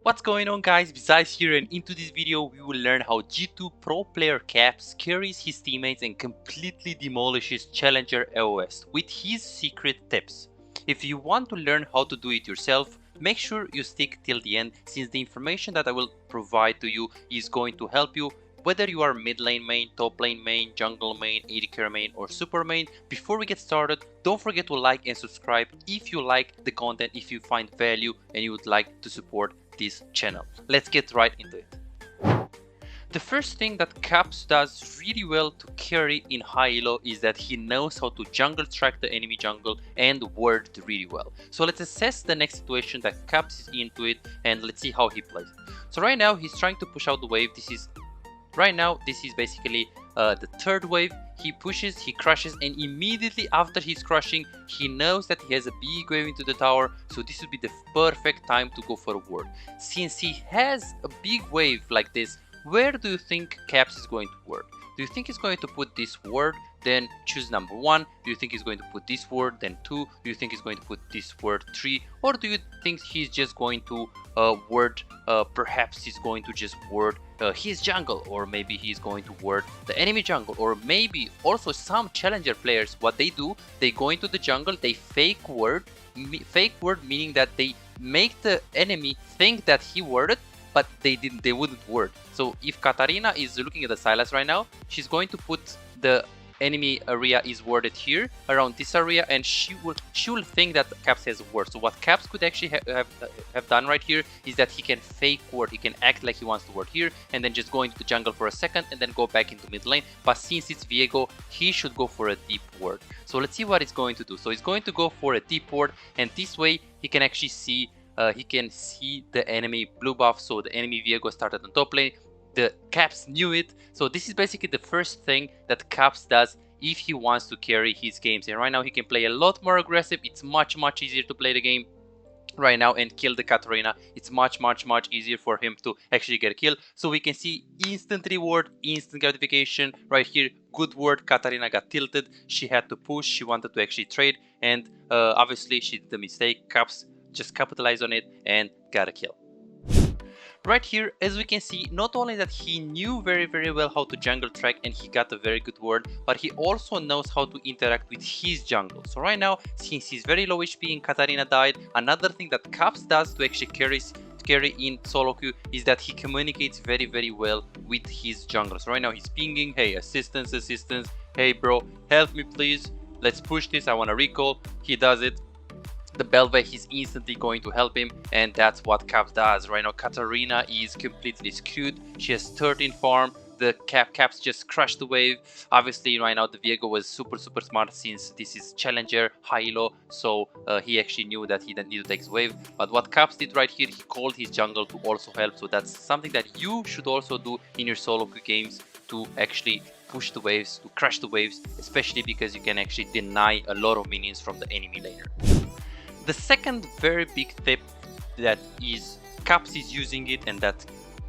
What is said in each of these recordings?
What's going on, guys? Besides here, and into this video we will learn how G2 pro player Caps carries his teammates and completely demolishes challenger AOS with his secret tips. If you want to learn how to do it yourself, make sure you stick till the end, since the information that I will provide to you is going to help you whether you are mid lane main, top lane main, jungle main, AD carry main or super main. Before we get started, don't forget to like and subscribe if you like the content, if you find value and you would like to support this channel. Let's get right into it. The first thing that Caps does really well to carry in high elo is that he knows how to jungle track the enemy jungle and ward really well. So let's assess the next situation that Caps is into it and let's see how he plays it. So right now he's trying to push out the wave. This is basically the third wave. He pushes, he crushes, and immediately after he's crushing, he knows that he has a big wave into the tower, so this would be the perfect time to go for a ward. Since he has a big wave like this, where do you think Caps is going to ward? Do you think he's going to put this ward, then choose number 1? Do you think he's going to put this word, then 2? Do you think he's going to put this word, 3? Or do you think he's just going to word, perhaps he's going to just word his jungle, or maybe he's going to word the enemy jungle, or maybe also some challenger players, what they do, they go into the jungle, they fake word meaning that they make the enemy think that he worded, but they wouldn't word. So if Katarina is looking at the Silas right now, she's going to put the enemy area is worded here around this area, and she will think that Caps has a word. So what Caps could actually have done right here is that he can fake word, he can act like he wants to word here and then just go into the jungle for a second and then go back into mid lane. But since it's Viego, he should go for a deep word. So let's see what he's going to do. So he's going to go for a deep word, and this way he can actually see the enemy blue buff. So the enemy Viego started on top lane. The Caps knew it. So this is basically the first thing that Caps does if he wants to carry his games. And right now he can play a lot more aggressive. It's much easier to play the game right now and kill the Katarina. It's much easier for him to actually get a kill. So we can see instant reward, instant gratification right here. Good word. Katarina got tilted. She had to push. She wanted to actually trade, and obviously she did the mistake. Caps just capitalized on it and got a kill. Right here, as we can see, not only that he knew very well how to jungle track and he got a very good word, but he also knows how to interact with his jungle. So right now, since he's very low HP and Katarina died, another thing that Caps does to actually carry in SoloQ is that he communicates very well with his junglers. So right now he's pinging, hey, assistance, hey bro, help me please, let's push this, I want to recall. He does it. The Belveth is instantly going to help him, and that's what Caps does. Right now Katarina is completely screwed. She has 13 farm. The Caps just crushed the wave. Obviously right now the Viego was super smart, since this is challenger high elo, so he actually knew that he didn't need to take his wave. But what Caps did right here, he called his jungle to also help. So that's something that you should also do in your SoloQ games, to actually push the waves, to crush the waves, especially because you can actually deny a lot of minions from the enemy laner. The second very big tip that Caps is using it, and that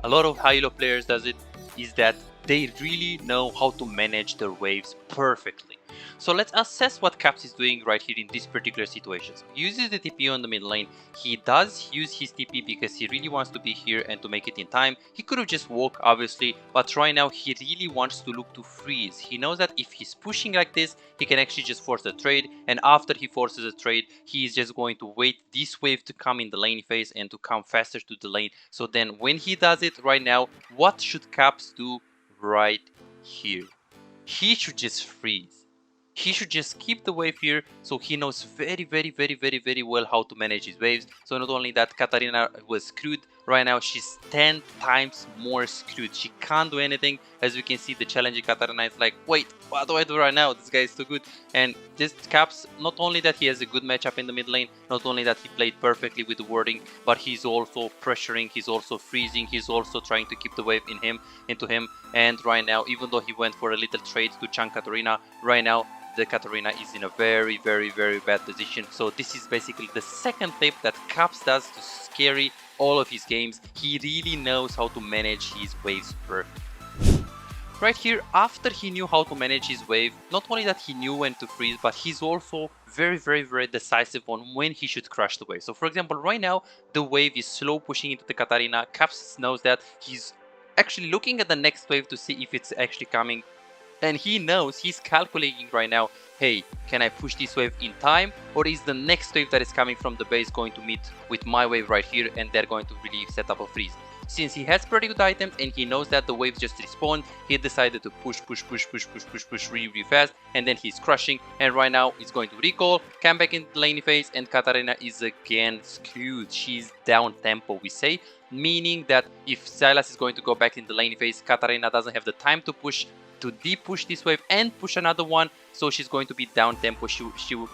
a lot of high elo players does it, is that they really know how to manage their waves perfectly. So let's assess what Caps is doing right here in this particular situation. So he uses the TP on the mid lane. He does use his TP because he really wants to be here and to make it in time. He could have just walked, obviously, but right now he really wants to look to freeze. He knows that if he's pushing like this, he can actually just force a trade, and after he forces a trade, he is just going to wait this wave to come in the lane phase and to come faster to the lane. So then when he does it right now, what should Caps do right here? He should just freeze. He should just keep the wave here, so he knows very well how to manage his waves. So not only that, Katarina was screwed. Right now she's 10 times more screwed. She can't do anything. As we can see, the challenging Katarina is like, wait, what do I do right now? This guy is too good. And this Caps, not only that he has a good matchup in the mid lane, not only that he played perfectly with the wording, but he's also pressuring, he's also freezing, he's also trying to keep the wave into him. And right now, even though he went for a little trade to chunk Katarina, right now the Katarina is in a very bad position. So this is basically the second tip that Caps does to carry all of his games. He really knows how to manage his waves perfectly. Right here, after he knew how to manage his wave, not only that he knew when to freeze, but he's also very decisive on when he should crush the wave. So for example, right now, the wave is slow pushing into the Katarina. Caps knows that. He's actually looking at the next wave to see if it's actually coming. And he knows, he's calculating right now, hey, can I push this wave in time? Or is the next wave that is coming from the base going to meet with my wave right here and they're going to really set up a freeze? Since he has pretty good items and he knows that the waves just respawn, he decided to push really fast, and then he's crushing, and right now he's going to recall, come back in the lane phase, and Katarina is again screwed. She's down tempo, we say, meaning that if Sylas is going to go back in the lane phase, Katarina doesn't have the time to push, to de-push this wave and push another one, so she's going to be down tempo.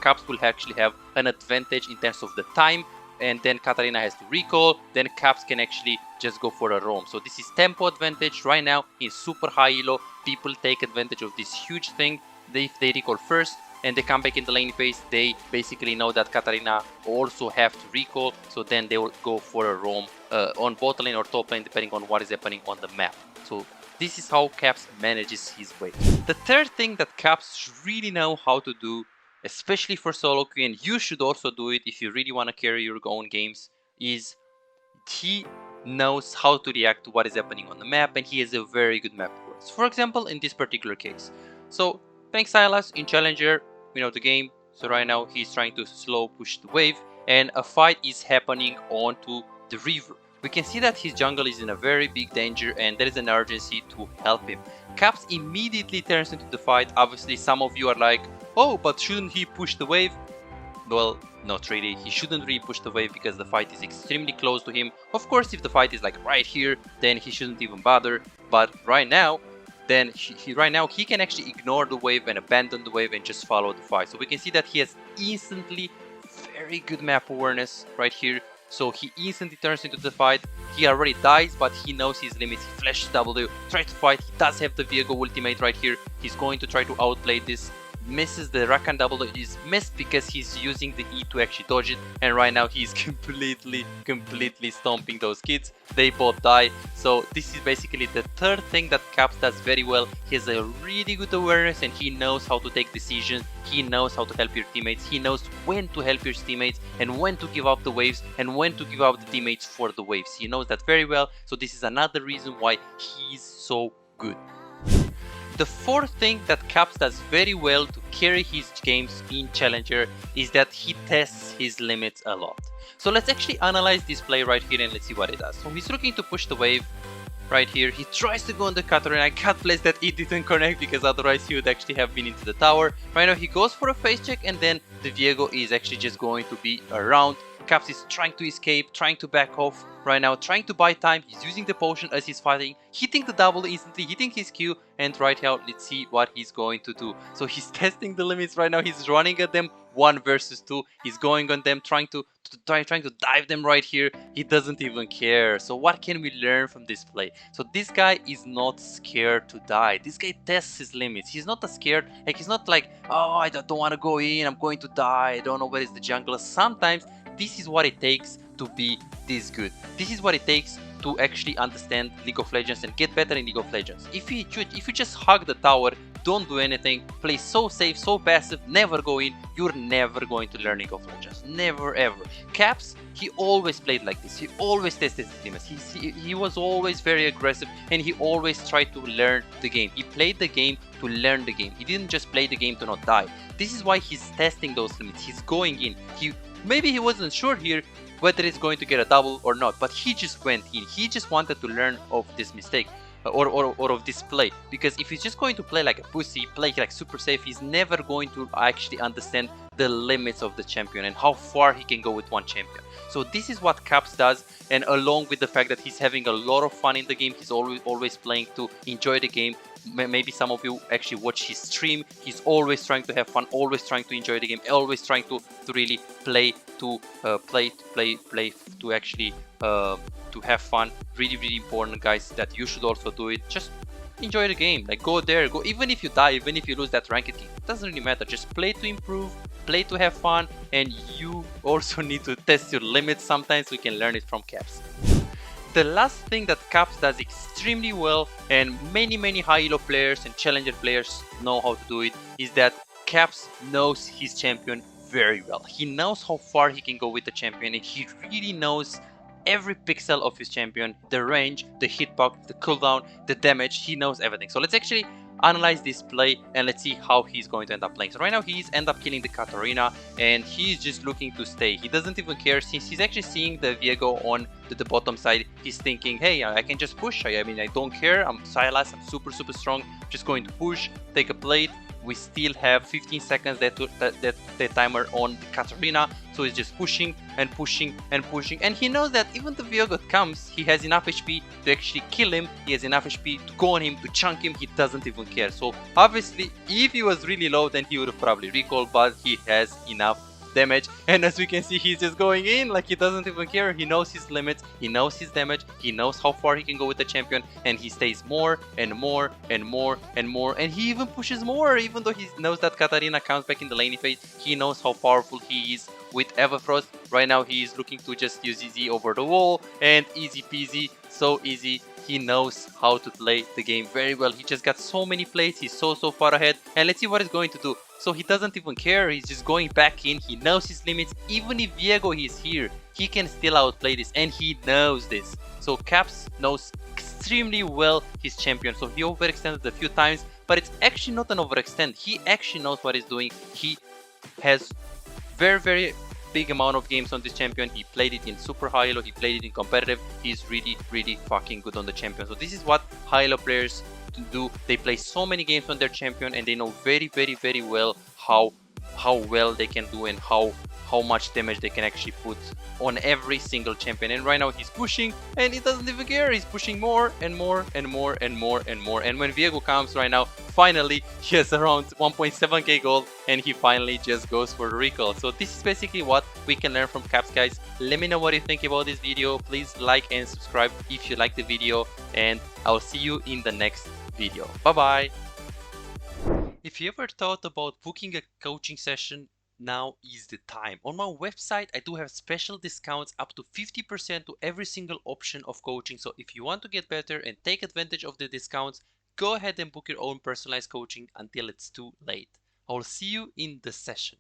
Caps will actually have an advantage in terms of the time, and then Katarina has to recall, then Caps can actually just go for a roam. So this is tempo advantage right now in super high elo. People take advantage of this huge thing. If they recall first and they come back in the lane phase, they basically know that Katarina also have to recall, so then they will go for a roam on bot lane or top lane depending on what is happening on the map. So this is how Caps manages his wave. The third thing that Caps really know how to do, especially for SoloQ, and you should also do it if you really want to carry your own games, is he knows how to react to what is happening on the map, and he has a very good map awareness. For example, in this particular case, so playing Sylas in Challenger, we know the game, so right now he's trying to slow push the wave, and a fight is happening onto the river. We can see that his jungle is in a very big danger and there is an urgency to help him. Caps immediately turns into the fight. Obviously, some of you are like, oh, but shouldn't he push the wave? Well, not really. He shouldn't really push the wave because the fight is extremely close to him. Of course, if the fight is like right here, then he shouldn't even bother. But right now, then he can actually ignore the wave and abandon the wave and just follow the fight. So we can see that he has instantly very good map awareness right here. So he instantly turns into the fight. He already dies, but he knows his limits. He flashes W, tries to fight. He does have the Viego ultimate right here. He's going to try to outplay this. Misses the Rakan W, is missed because he's using the E to actually dodge it, and right now he's completely stomping those kids. They both die. So this is basically the third thing that Caps does very well. He has a really good awareness and he knows how to take decisions. He knows how to help your teammates. He knows when to help your teammates and when to give up the waves and when to give up the teammates for the waves. He knows that very well. So this is another reason why he's so good. The fourth thing that Caps does very well to carry his games in Challenger is that he tests his limits a lot. So let's actually analyze this play right here and let's see what it does. So he's looking to push the wave right here. He tries to go on the cutter and I can't place that it didn't connect because otherwise he would actually have been into the tower. Right now he goes for a face check and then the Viego is actually just going to be around. Caps is trying to escape, trying to back off right now, trying to buy time. He's using the potion as he's fighting, hitting the double instantly, hitting his Q, and right now let's see what he's going to do. So he's testing the limits right now. He's running at them 1 versus 2. He's going on them, trying to dive them right here. He doesn't even care. So what can we learn from this play? So this guy is not scared to die. This guy tests his limits. He's not scared. Like, he's not like, oh, I don't want to go in, I'm going to die, I don't know where is the jungler. Sometimes this is what it takes to be this good. This is what it takes to actually understand League of Legends and get better in League of Legends. If you just hug the tower, don't do anything, play so safe, so passive, never go in, you're never going to learn League of Legends. Never ever. Caps, he always played like this. He always tested his limits. He was always very aggressive and he always tried to learn the game. He played the game to learn the game. He didn't just play the game to not die. This is why he's testing those limits. He's going in. Maybe he wasn't sure here whether he's going to get a double or not, but he just went in. He just wanted to learn of this mistake or of this play, because if he's just going to play like a pussy, play like super safe, he's never going to actually understand the limits of the champion and how far he can go with one champion. So this is what Caps does, and along with the fact that he's having a lot of fun in the game, he's always playing to enjoy the game. Maybe some of you actually watch his stream. He's always trying to have fun, always trying to enjoy the game, always trying to really play to actually to have fun. Really important, guys, that you should also do it. Just enjoy the game. Like, go there, go. Even if you die, even if you lose that ranked game, it doesn't really matter. Just play to improve, play to have fun, and you also need to test your limits sometimes so you can learn it from Caps. The last thing that Caps does extremely well, and many high elo players and challenger players know how to do it, is that Caps knows his champion very well. He knows how far he can go with the champion, and he really knows every pixel of his champion, the range, the hitbox, the cooldown, the damage. He knows everything. So let's actually analyze this play and let's see how he's going to end up playing. So right now he's end up killing the Katarina and he's just looking to stay. He doesn't even care, since he's actually seeing the Viego on the bottom side. He's thinking, hey, I can just push. I mean, I don't care. I'm Silas. I'm super strong. Just going to push, take a plate. We still have 15 seconds that timer on the Katarina, so he's just pushing and pushing and pushing, and he knows that even the Viego comes, he has enough HP to actually kill him, he has enough HP to go on him, to chunk him. He doesn't even care. So obviously if he was really low, then he would have probably recalled, but he has enough damage, and as we can see, he's just going in like he doesn't even care. He knows his limits, he knows his damage, he knows how far he can go with the champion, and he stays more and more and more and more, and he even pushes more. Even though he knows that Katarina comes back in the laning phase, he knows how powerful he is with Everfrost. Right now he is looking to just use EZ over the wall, and easy peasy, so easy. He knows how to play the game very well. He just got so many plays, he's so far ahead, and let's see what he's going to do. So he doesn't even care, he's just going back in. He knows his limits. Even if Viego is here, he can still outplay this, and he knows this. So Caps knows extremely well his champion. So he overextended a few times, but it's actually not an overextend. He actually knows what he's doing. He has very big amount of games on this champion. He played it in super high elo, he played it in competitive. He's really fucking good on the champion. So this is what high elo players do. They play so many games on their champion, and they know very well how well they can do and how much damage they can actually put on every single champion. And right now he's pushing, and he doesn't even care. He's pushing more and more and more and more and more. And when Viego comes right now, finally he has around 1.7k gold, and he finally just goes for the recall. So this is basically what we can learn from Caps, guys. Let me know what you think about this video. Please like and subscribe if you like the video, and I'll see you in the next video. Bye bye. If you ever thought about booking a coaching session, now is the time. On my website, I do have special discounts up to 50% to every single option of coaching. So if you want to get better and take advantage of the discounts, go ahead and book your own personalized coaching until it's too late. I will see you in the session.